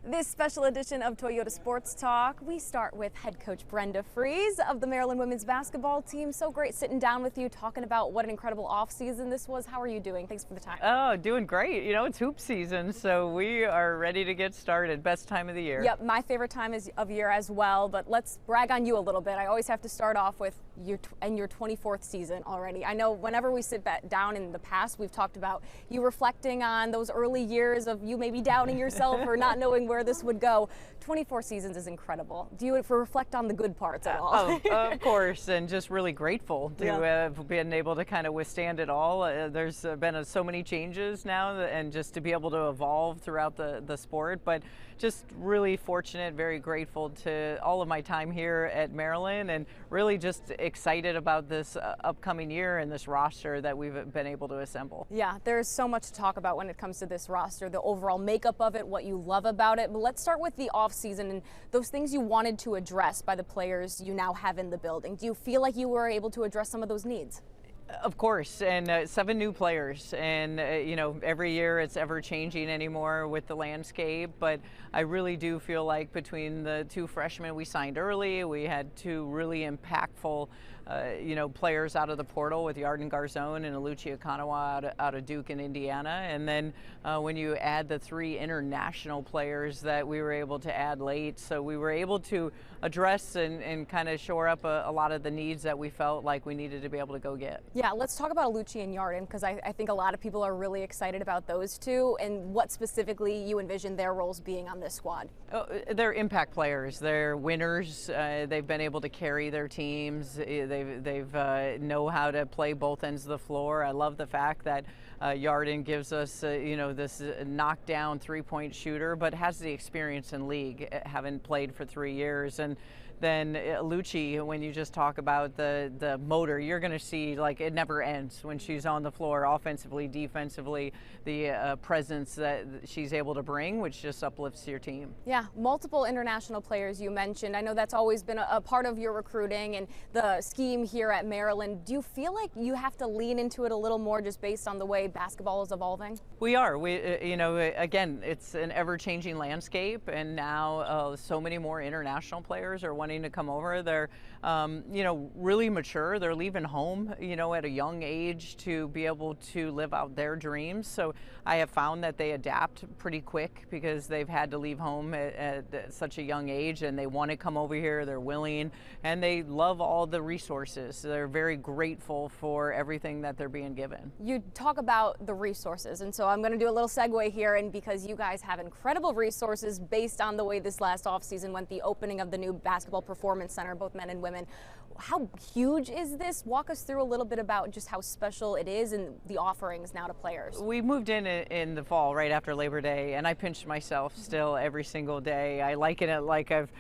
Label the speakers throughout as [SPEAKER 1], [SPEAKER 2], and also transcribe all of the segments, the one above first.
[SPEAKER 1] This special edition of Toyota Sports Talk, we start with head coach Brenda Frese of the Maryland women's basketball team. So great sitting down with you, talking about what an incredible offseason this was. How are you doing? Thanks for the time.
[SPEAKER 2] Oh, doing great. You know, it's hoop season, so we are ready to get started. Best time of the year.
[SPEAKER 1] Yep, my favorite time of year as well, but let's brag on you a little bit. I always have to start off with your 24th season already. I know whenever we sit back down in the past, we've talked about you reflecting on those early years of you maybe doubting yourself or not knowing where this would go. 24 seasons is incredible. Do you reflect on the good parts at all?
[SPEAKER 2] Of course, and just really grateful to have been able to kind of withstand it all. There's been so many changes now, and just to be able to evolve throughout the sport, but just really fortunate, very grateful to all of my time here at Maryland, and really just excited about this upcoming year and this roster that we've been able to assemble.
[SPEAKER 1] Yeah, there's so much to talk about when it comes to this roster, the overall makeup of it, what you love about it. But let's start with the offseason and those things you wanted to address by the players you now have in the building. Do you feel like you were able to address some of those needs?
[SPEAKER 2] Of course, and 7 new players, and you know, every year it's ever changing anymore with the landscape, but I really do feel like between the 2 freshmen we signed early, we had 2 really impactful players out of the portal with Yarden Garzone and Aluchi Akanawa out of Duke and Indiana, and then when you add the 3 international players that we were able to add late, so we were able to address and kind of shore up a lot of the needs that we felt like we needed to be able to go get.
[SPEAKER 1] Yeah, let's talk about Aluchi and Yarden, because I think a lot of people are really excited about those 2 and what specifically you envision their roles being on this squad.
[SPEAKER 2] Oh, they're impact players. They're winners. They've been able to carry their teams. They've know how to play both ends of the floor. I love the fact that Yarden gives us this knockdown 3-point shooter, but has the experience in league, having played for 3 years. And then Aluchi, when you just talk about the motor, you're going to see like it never ends when she's on the floor, offensively, defensively, the presence that she's able to bring, which just uplifts your team.
[SPEAKER 1] Yeah, multiple international players you mentioned. I know that's always been a part of your recruiting and the scheme here at Maryland. Do you feel like you have to lean into it a little more just based on the way basketball is evolving?
[SPEAKER 2] We are. Again, it's an ever-changing landscape, and now so many more international players are wanting to come over. They're really mature. They're leaving home at a young age to be able to live out their dreams. So I have found that they adapt pretty quick because they've had to leave home at such a young age, and they want to come over here. They're willing, and they love all the resources. They're very grateful for everything that they're being given.
[SPEAKER 1] You talk about the resources, and so I'm going to do a little segue here, and because you guys have incredible resources based on the way this last offseason went, the opening of the new basketball performance center, both men and women. How huge is this? Walk us through a little bit about just how special it is and the offerings now to players.
[SPEAKER 2] We moved in the fall right after Labor Day, and I pinch myself still every single day. I liken it like I've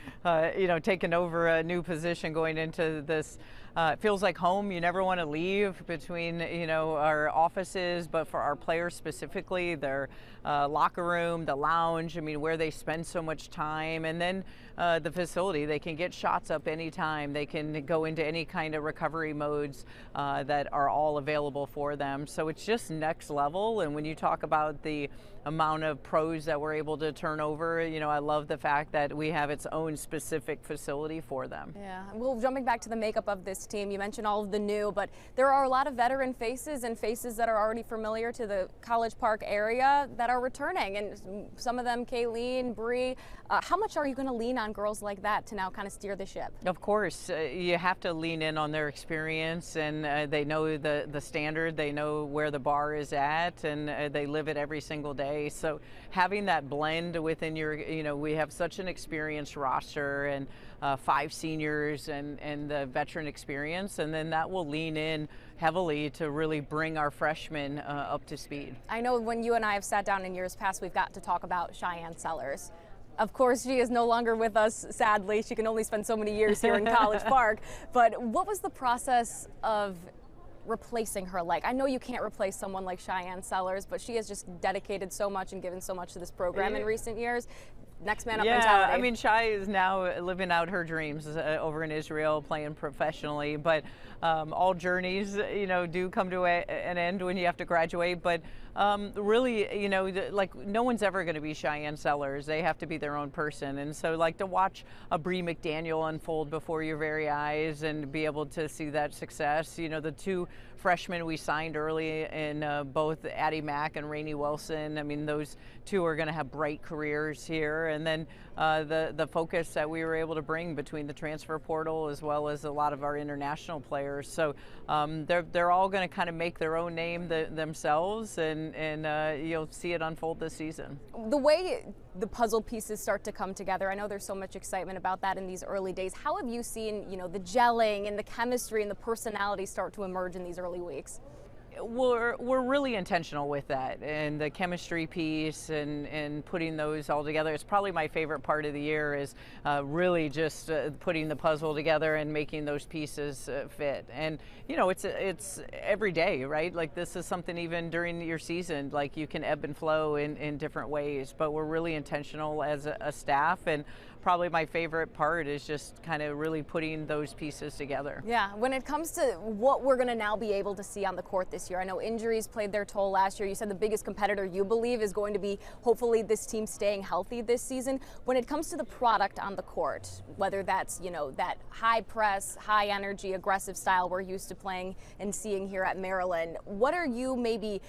[SPEAKER 2] taken over a new position going into this. It feels like home. You never want to leave between our offices, but for our players specifically, their locker room, the lounge, where they spend so much time, and then the facility. They can get shots up anytime. They can go into any kind of recovery modes that are all available for them. So it's just next level. And when you talk about the amount of pros that we're able to turn over, I love the fact that we have its own specific facility for them.
[SPEAKER 1] Yeah, well, jumping back to the makeup of this team, you mentioned all of the new, but there are a lot of veteran faces and faces that are already familiar to the College Park area that are returning, and some of them, Kayleen, Bree. How much are you going to lean on girls like that to now kind of steer the ship?
[SPEAKER 2] Of course, you have to lean in on their experience, and they know the standard, they know where the bar is at, and they live it every single day. So having that blend within your, we have such an experienced roster, and 5 seniors and the veteran experience, and then that will lean in heavily to really bring our freshmen up to speed.
[SPEAKER 1] I know when you and I have sat down in years past, we've got to talk about Cheyenne Sellers. Of course, she is no longer with us, sadly. She can only spend so many years here in College Park. But what was the process of replacing her like? I know you can't replace someone like Cheyenne Sellers, but she has just dedicated so much and given so much to this program in recent years. Next man up mentality.
[SPEAKER 2] Yeah, Shai is now living out her dreams over in Israel, playing professionally. But all journeys, do come to an end when you have to graduate. But really, like no one's ever going to be Cheyenne Sellers. They have to be their own person. And so like to watch a Bree McDaniel unfold before your very eyes and be able to see that success. The two freshmen we signed early in both Addie Mack and Rainey Wilson. I mean, those two are going to have bright careers here. And then the focus that we were able to bring between the transfer portal as well as a lot of our international players. So they're all going to kind of make their own name themselves, and you'll see it unfold this season.
[SPEAKER 1] The way the puzzle pieces start to come together, I know there's so much excitement about that in these early days. How have you seen, the gelling and the chemistry and the personality start to emerge in these early weeks?
[SPEAKER 2] We're really intentional with that, and the chemistry piece and putting those all together. It's probably my favorite part of the year is really just putting the puzzle together and making those pieces fit. And it's every day, right? Like this is something even during your season, like you can ebb and flow in different ways, but we're really intentional as a staff, and probably my favorite part is just kind of really putting those pieces together.
[SPEAKER 1] Yeah, when it comes to what we're going to now be able to see on the court this year, I know injuries played their toll last year. You said the biggest competitor you believe is going to be hopefully this team staying healthy this season. When it comes to the product on the court, whether that's, that high press, high energy, aggressive style we're used to playing and seeing here at Maryland, what are you maybe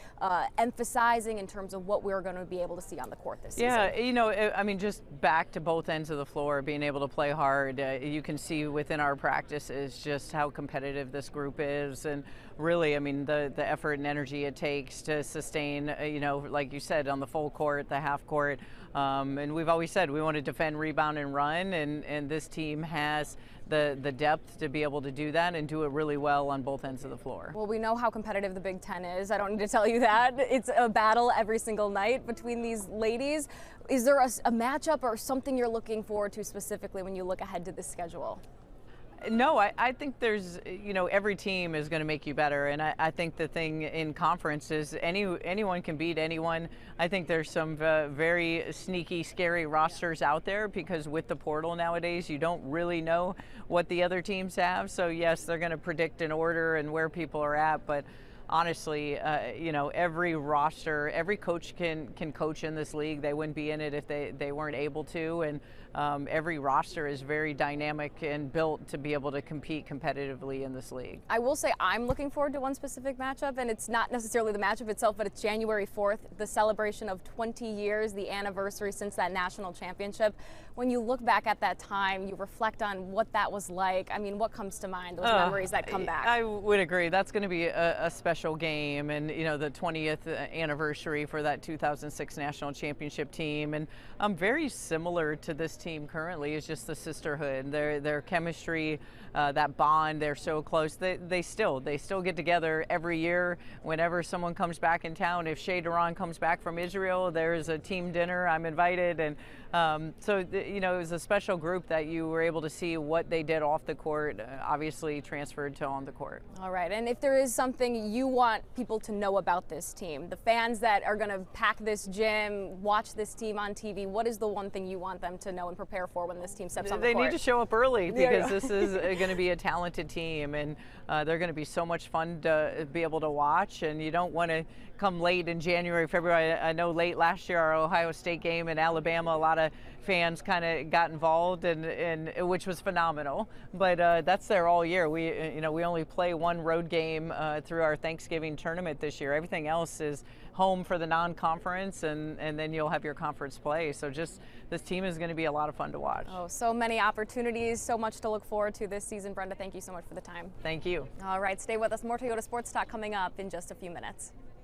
[SPEAKER 1] emphasizing in terms of what we're going to be able to see on the court this season?
[SPEAKER 2] Yeah, I mean, just back to both ends of the floor, being able to play hard. You can see within our practices just how competitive this group is, and really, I mean, the effort and energy it takes to sustain, like you said, on the full court, the half court. And we've always said we want to defend, rebound, and run, and this team has the depth to be able to do that and do it really well on both ends of the floor.
[SPEAKER 1] Well, we know how competitive the Big Ten is. I don't need to tell you that. It's a battle every single night between these ladies. Is there a matchup or something you're looking forward to specifically when you look ahead to the schedule?
[SPEAKER 2] No, I think there's, every team is going to make you better. And I think the thing in conference is anyone can beat anyone. I think there's some very sneaky, scary rosters out there because with the portal nowadays, you don't really know what the other teams have. So yes, they're going to predict an order and where people are at. But honestly, every roster, every coach can coach in this league. They wouldn't be in it if they weren't able to. And every roster is very dynamic and built to be able to compete competitively in this league.
[SPEAKER 1] I will say I'm looking forward to one specific matchup, and it's not necessarily the matchup itself, but it's January 4th, the celebration of 20 years, the anniversary since that national championship. When you look back at that time, you reflect on what that was like. I mean, what comes to mind, those memories that come back?
[SPEAKER 2] I would agree. That's going to be a special game, and the 20th anniversary for that 2006 national championship team. And very similar to this team currently is just the sisterhood, their chemistry, that bond. They're so close. They still get together every year whenever someone comes back in town. If Shea Duran comes back from Israel, there's a team dinner. I'm invited, and so it was a special group that you were able to see what they did off the court, obviously transferred to on the court.
[SPEAKER 1] All right, and if there is something you want people to know about this team, the fans that are going to pack this gym, watch this team on TV, what is the one thing you want them to know and prepare for when this team steps on the court?
[SPEAKER 2] They need to show up early because this is going to be a talented team, and they're going to be so much fun to be able to watch, and you don't want to come late in January, February. I know late last year, our Ohio State game in Alabama, a lot of fans kind of got involved, and which was phenomenal. But that's there all year. We only play one road game through our Thanksgiving tournament this year. Everything else is home for the non-conference, and then you'll have your conference play. So just this team is going to be a lot of fun to watch.
[SPEAKER 1] Oh, so many opportunities, so much to look forward to this season. Brenda, thank you so much for the time.
[SPEAKER 2] Thank you.
[SPEAKER 1] All right, stay with us. More Toyota Sports Talk coming up in just a few minutes.